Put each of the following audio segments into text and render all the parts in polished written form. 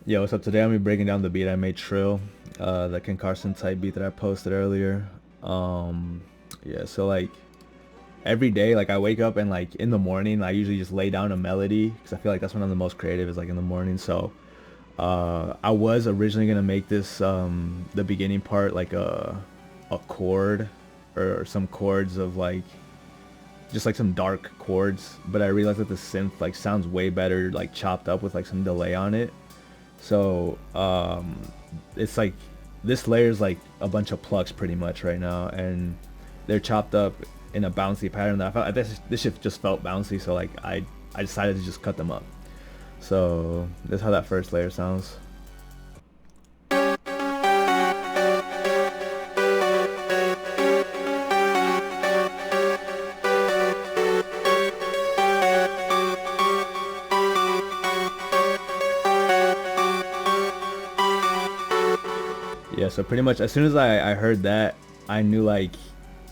Yeah, what's up? Today I'm gonna be breaking down the beat I made Trill, the Ken Carson type beat that I posted earlier. Um, yeah, so like every day, like I wake up and like in the morning, I usually just lay down a melody because I feel like that's when I'm the most creative is like in the morning. So I was originally gonna make this the beginning part like a chord or some chords of like just like some dark chords, but I realized that the synth like sounds way better like chopped up with like some delay on it. So it's like this layer is like a bunch of plucks pretty much right now, and they're chopped up in a bouncy pattern that I felt this shit just felt bouncy. So like I decided to just cut them up. So this is how that first layer sounds. Yeah, so pretty much as soon as I heard that, I knew like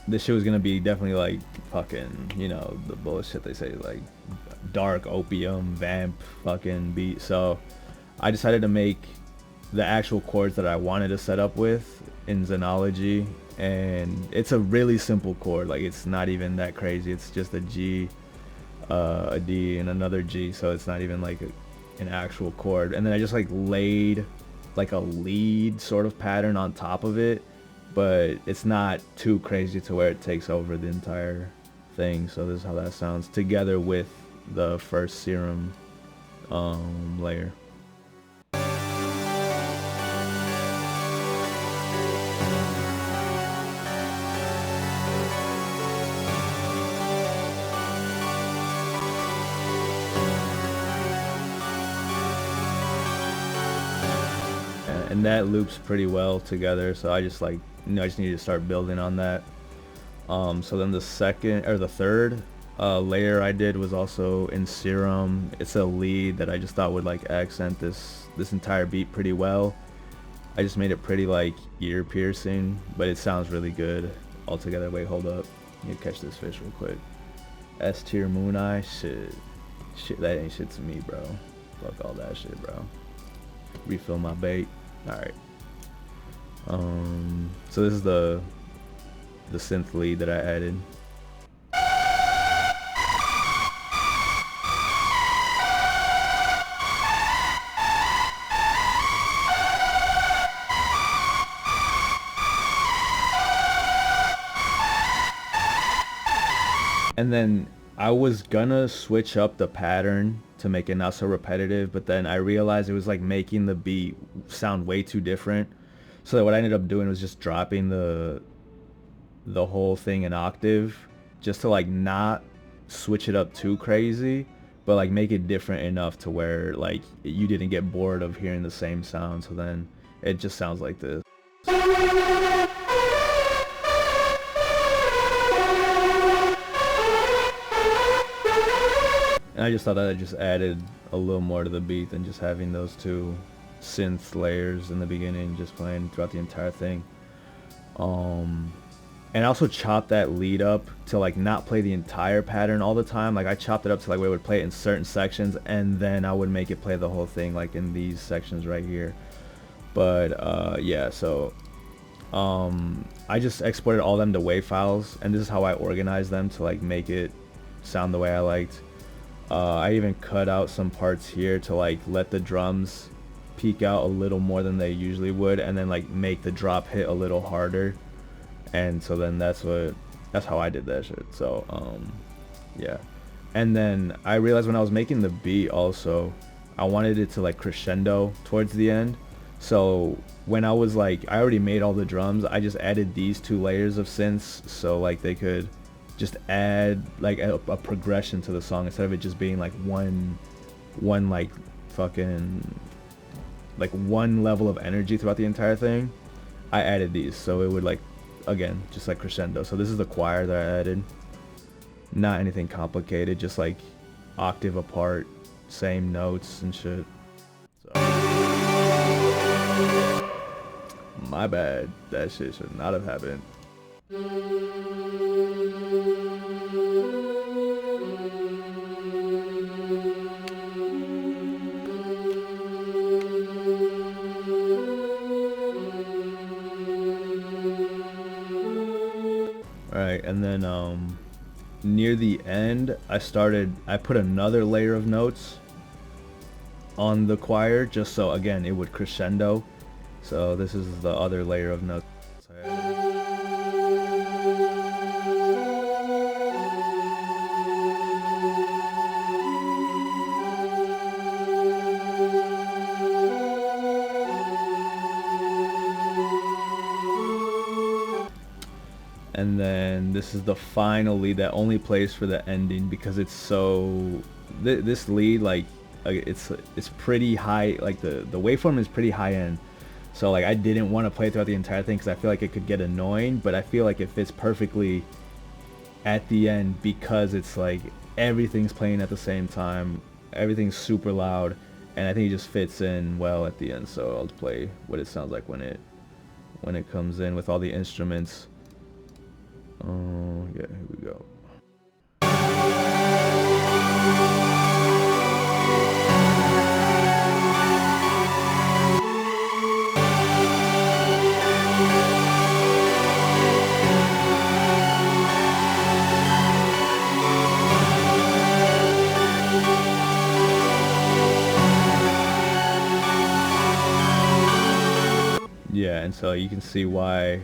this shit was gonna be definitely like fucking, you know, the bullshit they say, like dark opium vamp fucking beat. So I decided to make the actual chords that I wanted to set up with in Xenology, and it's a really simple chord. Like it's not even that crazy. It's just a G, a D, and another G. So it's not even like an actual chord. And then I just like laid like a lead sort of pattern on top of it, but it's not too crazy to where it takes over the entire thing. So this is how that sounds together with the first serum layer. And that loops pretty well together. So I just like, you know, I just need to start building on that. So then the second or the third layer I did was also in Serum. It's a lead that I just thought would like accent this entire beat pretty well. I just made it pretty like ear piercing, but it sounds really good altogether. Wait, hold up. Let me catch this fish real quick. S tier Moon Eye, shit, that ain't shit to me, bro. Fuck all that shit, bro. Refill my bait. All right. So this is the synth lead that I added. And then I was gonna switch up the pattern to make it not so repetitive, but then I realized it was like making the beat sound way too different. So that what I ended up doing was just dropping the whole thing an octave just to like not switch it up too crazy, but like make it different enough to where like you didn't get bored of hearing the same sound. So then it just sounds like this. And I just thought that I just added a little more to the beat than just having those two synth layers in the beginning just playing throughout the entire thing. And I also chopped that lead up to like not play the entire pattern all the time. Like I chopped it up to like where it would play it in certain sections, and then I would make it play the whole thing like in these sections right here. But yeah, so I just exported all them to WAV files, and this is how I organized them to like make it sound the way I liked. I even cut out some parts here to like let the drums peak out a little more than they usually would, and then like make the drop hit a little harder. And so then that's how I did that shit. So yeah. And then I realized when I was making the beat also, I wanted it to like crescendo towards the end. So when I was like, I already made all the drums, I just added these two layers of synths so like they could just add like a progression to the song instead of it just being like one like fucking like one level of energy throughout the entire thing. I added these so it would like, again, just like crescendo. So this is the choir that I added. Not anything complicated, just like octave apart, same notes and shit. So my bad, that shit should not have happened. Alright, and then near the end I put another layer of notes on the choir, just so again it would crescendo. So this is the other layer of notes. And then this is the final lead that only plays for the ending because it's so this lead, like it's pretty high, like the waveform is pretty high end, so like I didn't want to play throughout the entire thing because I feel like it could get annoying, but I feel like it fits perfectly at the end because it's like everything's playing at the same time, everything's super loud, and I think it just fits in well at the end. So I'll play what it sounds like when it comes in with all the instruments. Yeah, here we go. Yeah, and so you can see why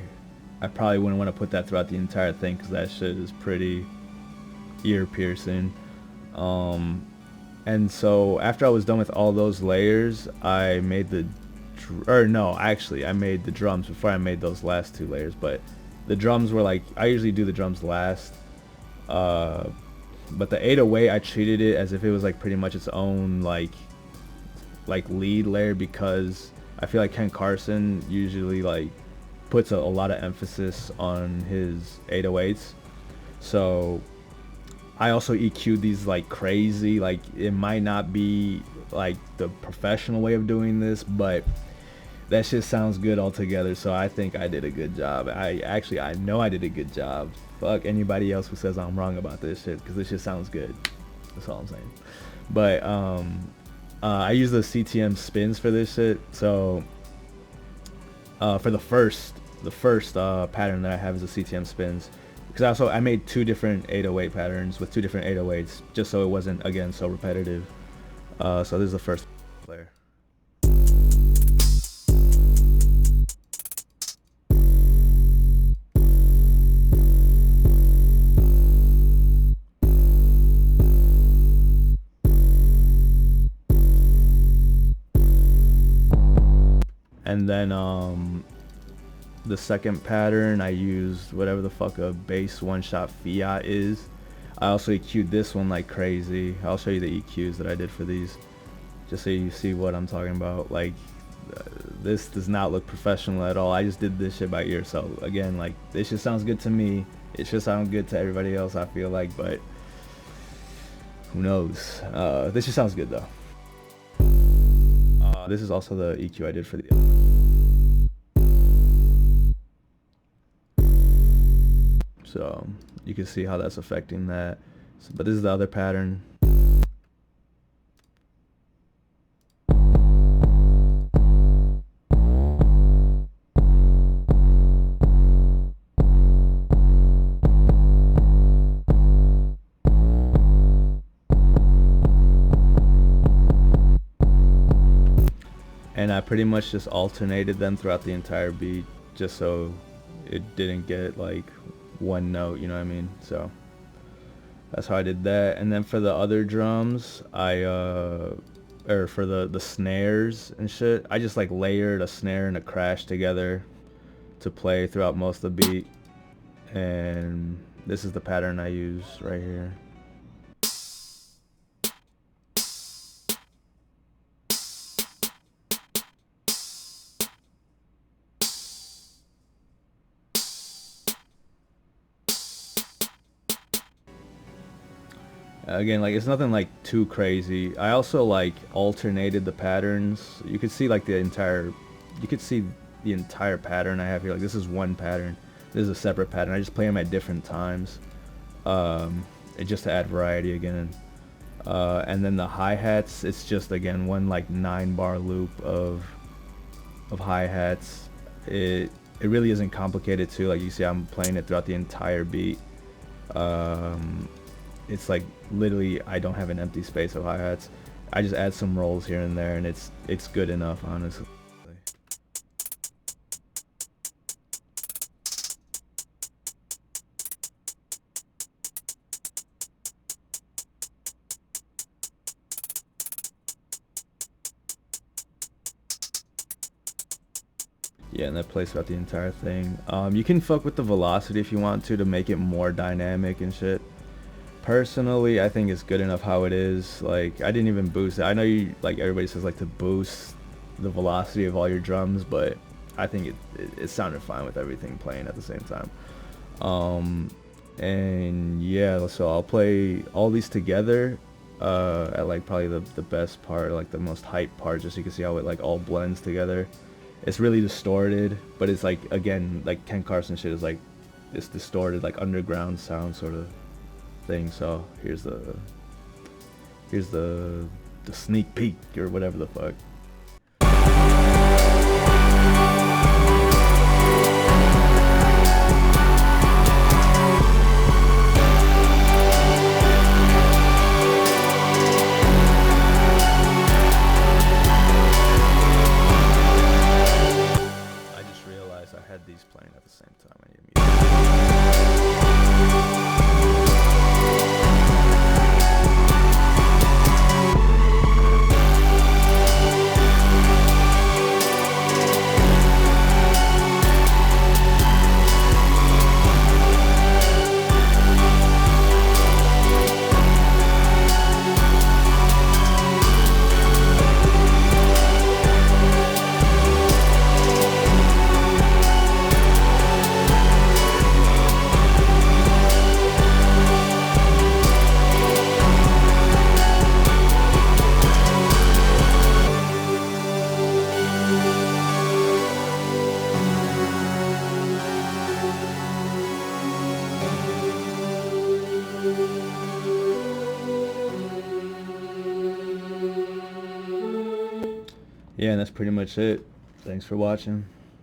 I probably wouldn't want to put that throughout the entire thing because that shit is pretty ear piercing. And so after I was done with all those layers, I made I made the drums before I made those last two layers. But the drums were like, I usually do the drums last. But the 808, I treated it as if it was like pretty much its own like lead layer because I feel like Ken Carson usually like puts a lot of emphasis on his 808s. So I also EQ'd these like crazy, like it might not be like the professional way of doing this, but that shit sounds good altogether. So I think I did a good job. I know I did a good job. Fuck anybody else who says I'm wrong about this shit, because this shit sounds good. That's all I'm saying. But I use the CTM spins for this shit. So for the first pattern that I have is the CTM spins, because I made two different 808 patterns with two different 808s just so it wasn't again so repetitive. So this is the first layer. And then the second pattern, I used whatever the fuck a bass one-shot fiat is. I also EQ'd this one like crazy. I'll show you the EQs that I did for these, just so you see what I'm talking about. Like, this does not look professional at all. I just did this shit by ear. So again, like, this shit sounds good to me. It should sound good to everybody else, I feel like, but who knows? This just sounds good though. This is also the EQ I did for the so you can see how that's affecting that. So, but this is the other pattern. And I pretty much just alternated them throughout the entire beat, just so it didn't get like one note, you know what I mean? So that's how I did that. And then for the other drums, or for the snares and shit, I just like layered a snare and a crash together to play throughout most of the beat. And this is the pattern I use right here. Again, like, it's nothing like too crazy. I also like alternated the patterns. You could see like the entire pattern I have here. Like, this is one pattern, this is a separate pattern. I just play them at different times, just to add variety again. And then the hi-hats, it's just again one like 9-bar loop of hi-hats. it really isn't complicated too. Like you see, I'm playing it throughout the entire beat. It's like literally I don't have an empty space of hi-hats. I just add some rolls here and there, and it's good enough, honestly. Yeah, and that plays throughout the entire thing. You can fuck with the velocity if you want to make it more dynamic and shit. Personally, I think it's good enough how it is. Like, I didn't even boost it. I know you, like, everybody says like to boost the velocity of all your drums, but I think it sounded fine with everything playing at the same time. And yeah, so I'll play all these together at like probably the best part, like the most hype part, just so you can see how it like all blends together. It's really distorted, but it's like, again, like Ken Carson shit is like this distorted like underground sound sort of thing. So here's the sneak peek or whatever the fuck. I just realized I had these playing at the same time. I need to yeah, and that's pretty much it. Thanks for watching.